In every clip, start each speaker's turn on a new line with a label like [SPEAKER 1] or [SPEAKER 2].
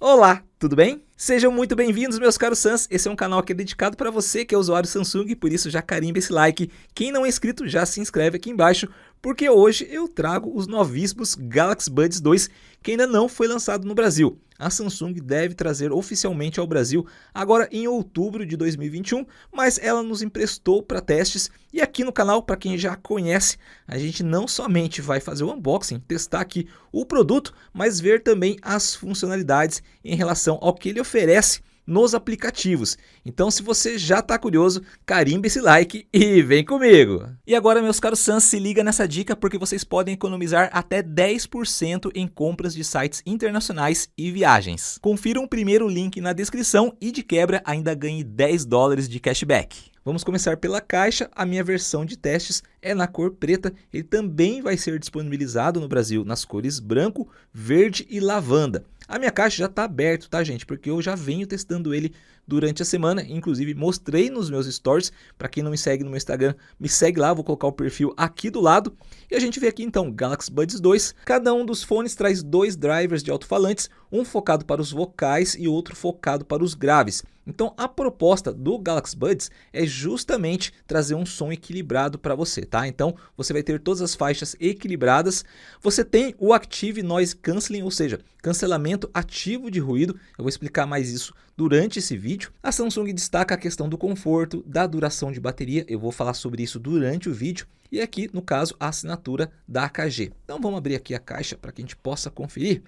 [SPEAKER 1] Olá, tudo bem? Sejam muito bem-vindos, meus caros Sans. Esse é um canal que é dedicado para você que é usuário Samsung, por isso já carimba esse like. Quem não é inscrito já se inscreve aqui embaixo, porque hoje eu trago os novíssimos Galaxy Buds 2 que ainda não foi lançado no Brasil. A Samsung deve trazer oficialmente ao Brasil agora em outubro de 2021, mas ela nos emprestou para testes e aqui no canal, para quem já conhece, a gente não somente vai fazer o unboxing, testar aqui o produto, mas ver também as funcionalidades em relação ao que ele oferece nos aplicativos. Então, se você já está curioso, carimba esse like e vem comigo! E agora, meus caros Sans, se liga nessa dica porque vocês podem economizar até 10% em compras de sites internacionais e viagens. Confira o primeiro link na descrição e de quebra ainda ganhe $10 de cashback. Vamos começar pela caixa. A minha versão de testes é na cor preta. Ele também vai ser disponibilizado no Brasil nas cores branco, verde e lavanda. A minha caixa já está aberta, tá, gente? Porque eu já venho testando ele durante a semana. Inclusive, mostrei nos meus stories. Para quem não me segue no meu Instagram, me segue lá. Vou colocar o perfil aqui do lado. E a gente vê aqui, então, Galaxy Buds 2. Cada um dos fones traz dois drivers de alto-falantes. Um focado para os vocais e outro focado para os graves. Então, a proposta do Galaxy Buds é justamente trazer um som equilibrado para você, tá? Então, você vai ter todas as faixas equilibradas. Você tem o Active Noise Cancelling, ou seja, cancelamento ativo de ruído. Eu vou explicar mais isso durante esse vídeo. A Samsung destaca a questão do conforto, da duração de bateria. Eu vou falar sobre isso durante o vídeo. E aqui, no caso, a assinatura da AKG. Então, vamos abrir aqui a caixa para que a gente possa conferir.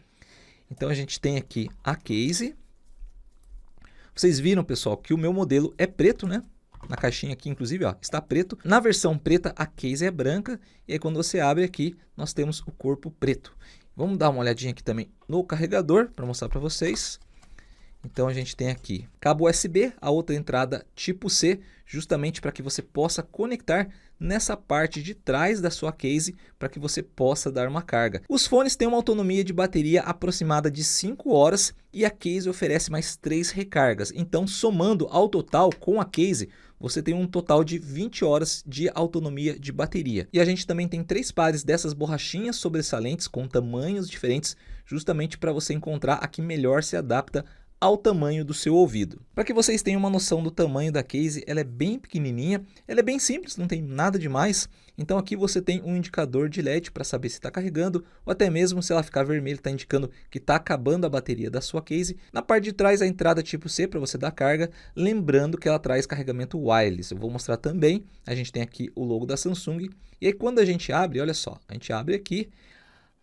[SPEAKER 1] Então, a gente tem aqui a case. Vocês viram, pessoal, que o meu modelo é preto, né? Na caixinha aqui, inclusive, ó, está preto. Na versão preta, a case é branca. E aí, quando você abre aqui, nós temos o corpo preto. Vamos dar uma olhadinha aqui também no carregador, para mostrar para vocês. Então, a gente tem aqui cabo USB, a outra entrada tipo C, justamente para que você possa conectar nessa parte de trás da sua case, para que você possa dar uma carga. Os fones têm uma autonomia de bateria aproximada de 5 horas e a case oferece mais 3 recargas. Então, somando ao total com a case, você tem um total de 20 horas de autonomia de bateria. E a gente também tem 3 pares dessas borrachinhas sobressalentes com tamanhos diferentes, justamente para você encontrar a que melhor se adapta ao tamanho do seu ouvido. Para que vocês tenham uma noção do tamanho da case, ela é bem pequenininha, ela é bem simples, não tem nada demais. Então aqui você tem um indicador de LED para saber se está carregando, ou até mesmo se ela ficar vermelha, está indicando que está acabando a bateria da sua case. Na parte de trás a entrada tipo C para você dar carga, lembrando que ela traz carregamento wireless. Eu vou mostrar também, a gente tem aqui o logo da Samsung, e aí quando a gente abre, olha só, a gente abre aqui,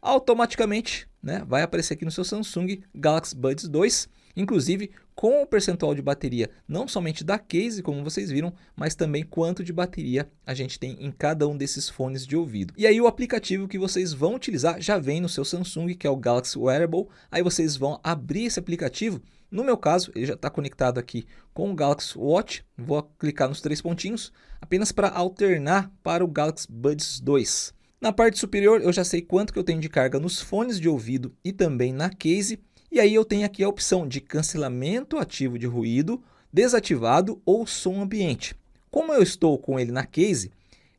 [SPEAKER 1] automaticamente, né, vai aparecer aqui no seu Samsung Galaxy Buds 2, inclusive com o percentual de bateria não somente da case, como vocês viram, mas também quanto de bateria a gente tem em cada um desses fones de ouvido. E aí o aplicativo que vocês vão utilizar já vem no seu Samsung, que é o Galaxy Wearable. Aí vocês vão abrir esse aplicativo. No meu caso, ele já está conectado aqui com o Galaxy Watch. Vou clicar nos 3 pontinhos, apenas para alternar para o Galaxy Buds 2. Na parte superior, eu já sei quanto que eu tenho de carga nos fones de ouvido e também na case. E aí eu tenho aqui a opção de cancelamento ativo de ruído, desativado ou som ambiente. Como eu estou com ele na case,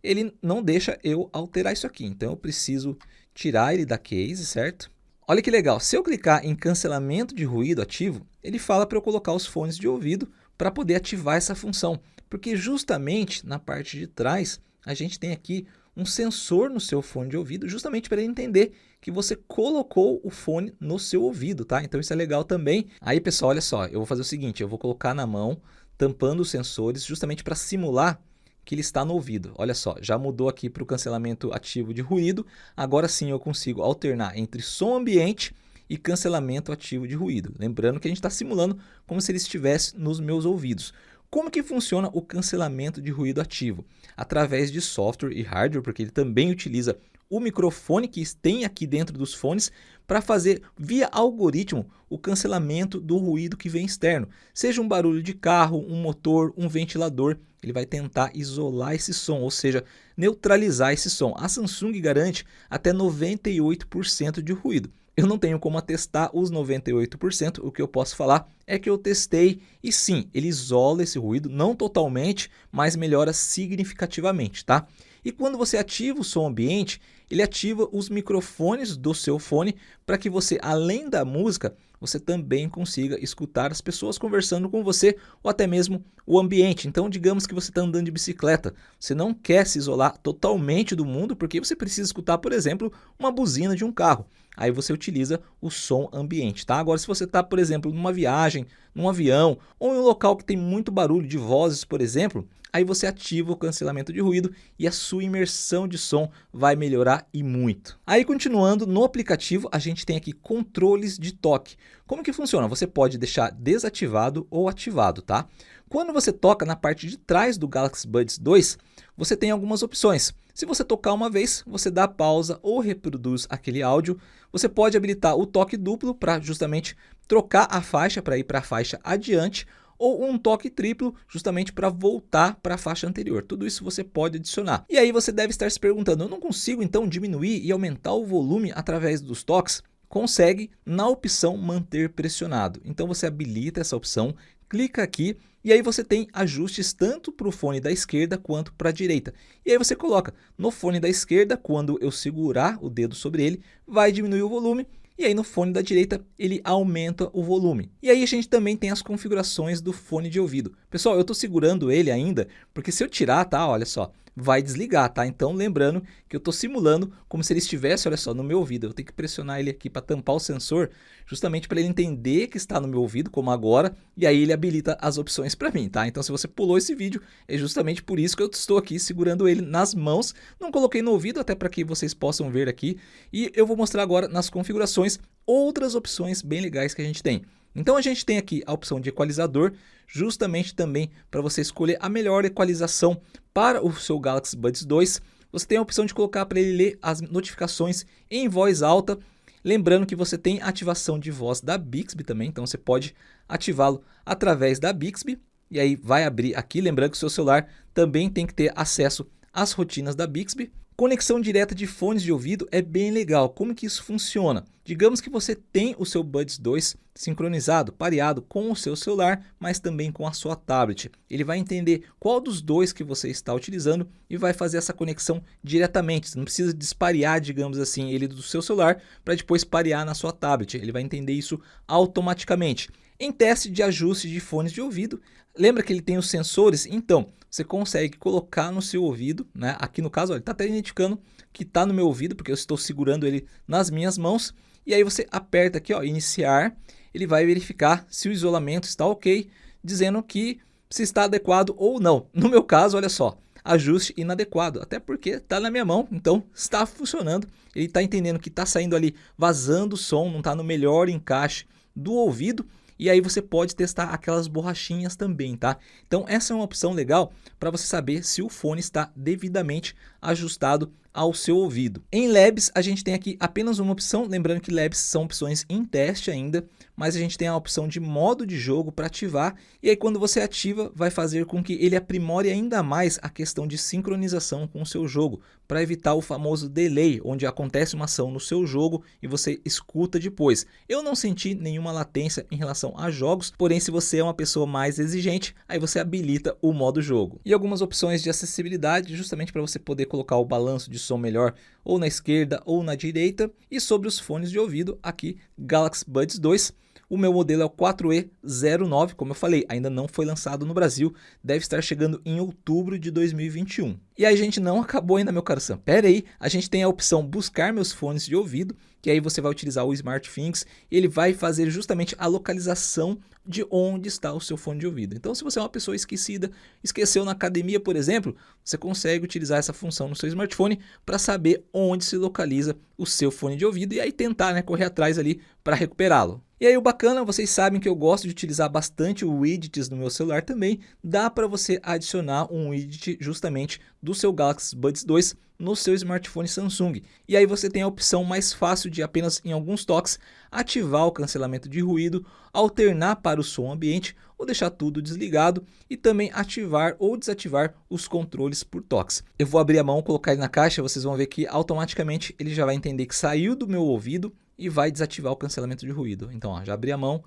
[SPEAKER 1] ele não deixa eu alterar isso aqui. Então eu preciso tirar ele da case, certo? Olha que legal, se eu clicar em cancelamento de ruído ativo, ele fala para eu colocar os fones de ouvido para poder ativar essa função. Porque justamente na parte de trás, a gente tem aqui um sensor no seu fone de ouvido, justamente para ele entender que você colocou o fone no seu ouvido, tá? Então isso é legal também. Aí, pessoal, olha só, eu vou fazer o seguinte, eu vou colocar na mão, tampando os sensores, justamente para simular que ele está no ouvido. Olha só, já mudou aqui para o cancelamento ativo de ruído. Agora sim eu consigo alternar entre som ambiente e cancelamento ativo de ruído. Lembrando que a gente está simulando como se ele estivesse nos meus ouvidos. Como que funciona o cancelamento de ruído ativo? Através de software e hardware, porque ele também utiliza o microfone que tem aqui dentro dos fones para fazer via algoritmo o cancelamento do ruído que vem externo. Seja um barulho de carro, um motor, um ventilador, ele vai tentar isolar esse som, ou seja, neutralizar esse som. A Samsung garante até 98% de ruído. Eu não tenho como atestar os 98%, o que eu posso falar é que eu testei e sim, ele isola esse ruído, não totalmente, mas melhora significativamente, tá? E quando você ativa o som ambiente, ele ativa os microfones do seu fone para que você, além da música, você também consiga escutar as pessoas conversando com você ou até mesmo o ambiente. Então, digamos que você está andando de bicicleta, você não quer se isolar totalmente do mundo porque você precisa escutar, por exemplo, uma buzina de um carro. Aí você utiliza o som ambiente, tá? Agora, se você está, por exemplo, numa viagem, num avião ou em um local que tem muito barulho de vozes, por exemplo, aí você ativa o cancelamento de ruído e a sua imersão de som vai melhorar e muito. Aí, continuando, no aplicativo a gente tem aqui controles de toque. Como que funciona? Você pode deixar desativado ou ativado, tá? Quando você toca na parte de trás do Galaxy Buds 2, você tem algumas opções. Se você tocar uma vez, você dá pausa ou reproduz aquele áudio. Você pode habilitar o toque duplo para justamente trocar a faixa para ir para a faixa adiante, ou um toque triplo justamente para voltar para a faixa anterior. Tudo isso você pode adicionar. E aí você deve estar se perguntando, eu não consigo então diminuir e aumentar o volume através dos toques? Consegue na opção manter pressionado. Então você habilita essa opção, clica aqui e aí você tem ajustes tanto para o fone da esquerda quanto para a direita. E aí você coloca no fone da esquerda, quando eu segurar o dedo sobre ele, vai diminuir o volume. E aí no fone da direita ele aumenta o volume. E aí a gente também tem as configurações do fone de ouvido. Pessoal, eu estou segurando ele ainda, porque se eu tirar, tá, olha só, vai desligar, tá? Então lembrando que eu estou simulando como se ele estivesse, olha só, no meu ouvido. Eu tenho que pressionar ele aqui para tampar o sensor, justamente para ele entender que está no meu ouvido, como agora, e aí ele habilita as opções para mim, tá? Então se você pulou esse vídeo, é justamente por isso que eu estou aqui segurando ele nas mãos. Não coloquei no ouvido, até para que vocês possam ver aqui. E eu vou mostrar agora nas configurações outras opções bem legais que a gente tem. Então a gente tem aqui a opção de equalizador, justamente também para você escolher a melhor equalização para o seu Galaxy Buds 2. Você tem a opção de colocar para ele ler as notificações em voz alta. Lembrando que você tem ativação de voz da Bixby também, então você pode ativá-lo através da Bixby. E aí vai abrir aqui, lembrando que o seu celular também tem que ter acesso às rotinas da Bixby. Conexão direta de fones de ouvido é bem legal. Como que isso funciona? Digamos que você tem o seu Buds 2 sincronizado, pareado com o seu celular, mas também com a sua tablet. Ele vai entender qual dos dois que você está utilizando e vai fazer essa conexão diretamente. Você não precisa disparear, digamos assim, ele do seu celular para depois parear na sua tablet. Ele vai entender isso automaticamente. Em teste de ajuste de fones de ouvido, lembra que ele tem os sensores? Então, você consegue colocar no seu ouvido, né? Aqui no caso, olha, ele está até identificando que está no meu ouvido, porque eu estou segurando ele nas minhas mãos. E aí você aperta aqui, ó, iniciar, ele vai verificar se o isolamento está ok, dizendo que se está adequado ou não. No meu caso, olha só, ajuste inadequado, até porque está na minha mão, então está funcionando. Ele está entendendo que está saindo ali, vazando o som, não está no melhor encaixe do ouvido. E aí você pode testar aquelas borrachinhas também, tá? Então essa é uma opção legal para você saber se o fone está devidamente ajustado ao seu ouvido. Em Labs a gente tem aqui apenas uma opção, lembrando que Labs são opções em teste ainda, mas a gente tem a opção de modo de jogo para ativar, e aí quando você ativa vai fazer com que ele aprimore ainda mais a questão de sincronização com o seu jogo, para evitar o famoso delay, onde acontece uma ação no seu jogo e você escuta depois. Eu não senti nenhuma latência em relação a jogos, porém se você é uma pessoa mais exigente, aí você habilita o modo jogo. E algumas opções de acessibilidade, justamente para você poder colocar o balanço de som melhor ou na esquerda ou na direita. E sobre os fones de ouvido, aqui Galaxy Buds 2. O meu modelo é o 4E09, como eu falei, ainda não foi lançado no Brasil, deve estar chegando em outubro de 2021. E aí a gente não acabou ainda, meu caro Sam. Pera aí, a gente tem a opção buscar meus fones de ouvido, que aí você vai utilizar o SmartThings, e ele vai fazer justamente a localização de onde está o seu fone de ouvido. Então se você é uma pessoa esquecida, esqueceu na academia, por exemplo, você consegue utilizar essa função no seu smartphone para saber onde se localiza o seu fone de ouvido e aí tentar, né, correr atrás ali para recuperá-lo. E aí o bacana, vocês sabem que eu gosto de utilizar bastante widgets no meu celular também, dá para você adicionar um widget justamente do seu Galaxy Buds 2 no seu smartphone Samsung. E aí você tem a opção mais fácil de apenas em alguns toques ativar o cancelamento de ruído, alternar para o som ambiente ou deixar tudo desligado e também ativar ou desativar os controles por toques. Eu vou abrir a mão, colocar ele na caixa, vocês vão ver que automaticamente ele já vai entender que saiu do meu ouvido e vai desativar o cancelamento de ruído. Então, ó, já abri a mão,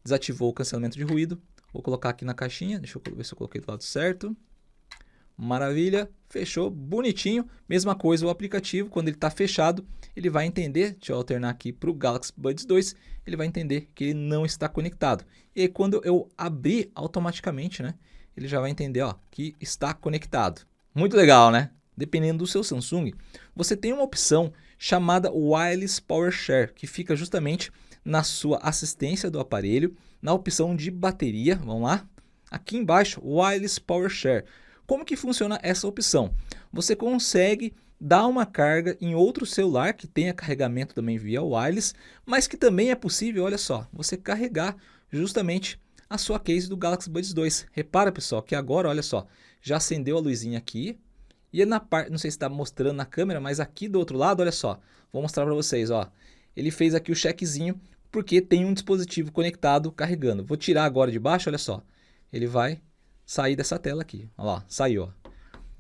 [SPEAKER 1] desativou o cancelamento de ruído. Vou colocar aqui na caixinha, deixa eu ver se eu coloquei do lado certo. Maravilha, fechou, bonitinho. Mesma coisa o aplicativo, quando ele está fechado, ele vai entender, deixa eu alternar aqui para o Galaxy Buds 2, ele vai entender que ele não está conectado. E aí quando eu abrir automaticamente, né, ele já vai entender, ó, que está conectado. Muito legal, né? Dependendo do seu Samsung, você tem uma opção chamada Wireless Power Share, que fica justamente na sua assistência do aparelho, na opção de bateria, vamos lá, aqui embaixo, Wireless Power Share. Como que funciona essa opção? Você consegue dar uma carga em outro celular que tenha carregamento também via wireless, mas que também é possível, olha só, você carregar justamente a sua case do Galaxy Buds 2. Repara, pessoal, que agora, olha só, já acendeu a luzinha aqui. E na parte, não sei se está mostrando na câmera, mas aqui do outro lado, olha só, vou mostrar para vocês, ó. Ele fez aqui o checkzinho porque tem um dispositivo conectado carregando. Vou tirar agora de baixo, olha só. Ele vai sair dessa tela aqui, olha lá, saiu, ó.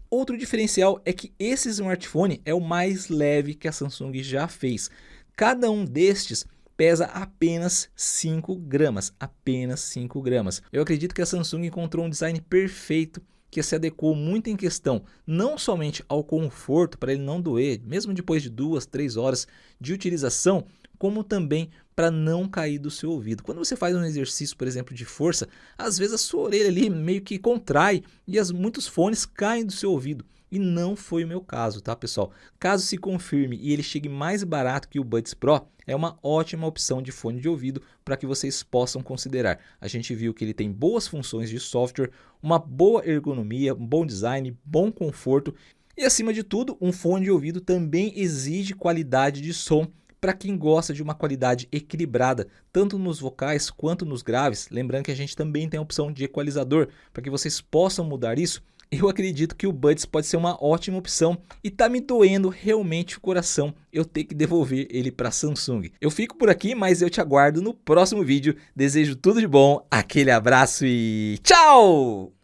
[SPEAKER 1] Outro diferencial é que esse smartphone é o mais leve que a Samsung já fez. Cada um destes pesa apenas 5 gramas, apenas 5 gramas. Eu acredito que a Samsung encontrou um design perfeito que se adequou muito em questão, não somente ao conforto, para ele não doer, mesmo depois de 2, 3 horas de utilização, como também para não cair do seu ouvido. Quando você faz um exercício, por exemplo, de força, às vezes a sua orelha ali meio que contrai e muitos fones caem do seu ouvido. E não foi o meu caso, tá, pessoal? Caso se confirme e ele chegue mais barato que o Buds Pro, é uma ótima opção de fone de ouvido para que vocês possam considerar. A gente viu que ele tem boas funções de software, uma boa ergonomia, um bom design, bom conforto e, acima de tudo, um fone de ouvido também exige qualidade de som para quem gosta de uma qualidade equilibrada, tanto nos vocais quanto nos graves. Lembrando que a gente também tem a opção de equalizador, para que vocês possam mudar isso. Eu acredito que o Buds pode ser uma ótima opção e tá me doendo realmente o coração eu ter que devolver ele para a Samsung. Eu fico por aqui, mas eu te aguardo no próximo vídeo. Desejo tudo de bom, aquele abraço e tchau!